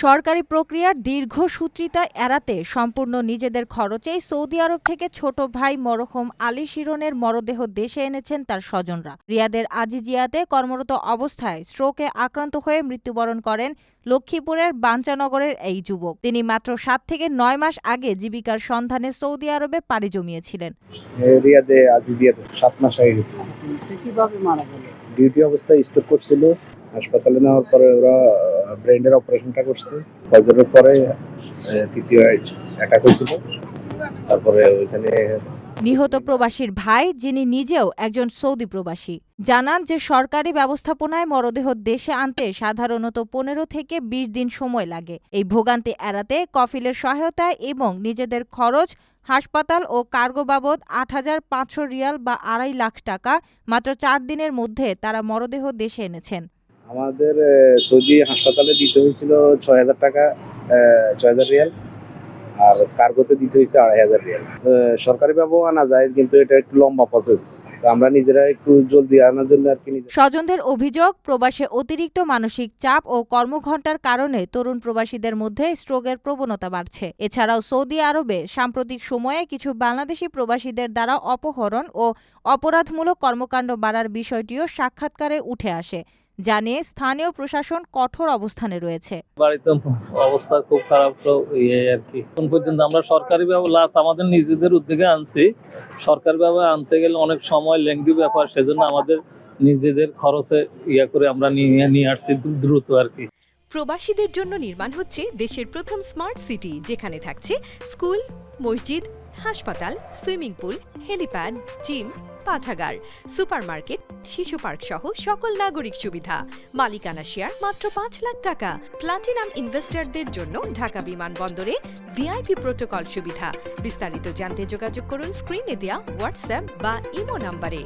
সরকারি প্রক্রিয়ার দীর্ঘসূত্রিতা এড়াতে সম্পূর্ণ নিজেদের খরচেই সৌদি আরব থেকে ছোট ভাই মরহুম আলী শিরনের মরদেহ দেশে এনেছেন তার স্বজনরা। রিয়াদের আজিজিয়াতে কর্মরত অবস্থায় স্ট্রোকে আক্রান্ত হয়ে মৃত্যুবরণ করেন লক্ষ্মীপুরের বাঞ্চানগরের এই যুবক। তিনি মাত্র 7 থেকে 9 মাস আগে জীবিকার সন্ধানে সৌদি আরবে পাড়ি জমিয়েছিলেন। রিয়াদে আজিজিয়াতে 7 মাস হয়ে গেছে। কিভাবে মারা গেল? ডিউটি অবস্থায় স্ট্রোক করছিল। হাসপাতালে নেওয়ার পরে ওরা ব্রেনের অপারেশনটা করছে। ফজরের পরে তৃতীয় অ্যাটাক হয়েছিল। তারপরে ওইখানে নিহত প্রবাসীর ভাই, যিনি নিজেও একজন সৌদি প্রবাসী, জানান যে সরকারি ব্যবস্থাপনায় মরদেহ দেশে আনতে সাধারণত 15 থেকে 20 দিন সময় লাগে। এই ভোগান্তি এড়াতে কফিলের সহায়তায় এবং নিজেদের খরচ, হাসপাতাল ও কার্গো বাবদ 8,500 রিয়াল বা 2.5 লাখ টাকা মাত্র 4 দিনের মধ্যে তারা মরদেহ দেশে এনেছেন। আমাদের সৌদি হাসপাতালে দিতে হয়েছিল 6,000 টাকা, 6,000 রিয়াল, আর কার্গোতে দিতে হয়েছে 2,500 রিয়াল। সরকারি ভাবেও আনা যায়, কিন্তু এটা একটু লম্বা প্রসেস। আমরা নিজেরা একটু জলদি আনার জন্য আর কি। স্বজনদের অভিযোগ, প্রবাসে অতিরিক্ত মানসিক চাপ ও কর্মঘণ্টার কারণে তরুণ প্রবাসীদের মধ্যে স্ট্রোকের প্রবণতা বাড়ছে। এছাড়াও সৌদি আরবে সাম্প্রতিক সময়ে কিছু বাংলাদেশি প্রবাসীদের দ্বারা অপহরণ ও অপরাধমূলক কর্মকাণ্ড বাড়ার বিষয়টিও সাক্ষাৎকারে উঠে আসে, যা নিয়ে স্থানীয় প্রশাসন কঠোর অবস্থানে রয়েছে। বাড়িতে অবস্থা খুব খারাপ আর কি। এখন পর্যন্ত আমরা সরকারিভাবে আমাদের নিজেদের উদ্যোগে আনছি। সরকারিভাবে আনতে গেলে অনেক সময় লেংদি ব্যাপার, সেজন্য আমাদের নিজেদের খরচে করে আমরা নিয়ে আসছি দ্রুত আর কি। প্রবাসীদের জন্য নির্মাণ হচ্ছে দেশের প্রথম স্মার্ট সিটি, যেখানে থাকছে স্কুল, মসজিদ, হাসপাতাল, সুইমিং পুল, হেলিপ্যাড, জিম, পাঠাগার, সুপারমার্কেট, শিশু পার্ক সহ সকল নাগরিক সুবিধা। মালিকানা শেয়ার মাত্র 5 লাখ টাকা। প্লাটিনাম ইনভেস্টরদের জন্য ঢাকা বিমানবন্দরে ভিআইপি প্রোটোকল সুবিধা। বিস্তারিত জানতে যোগাযোগ করুন স্ক্রিনে দেওয়া হোয়াটসঅ্যাপ বা ইমো নাম্বারে।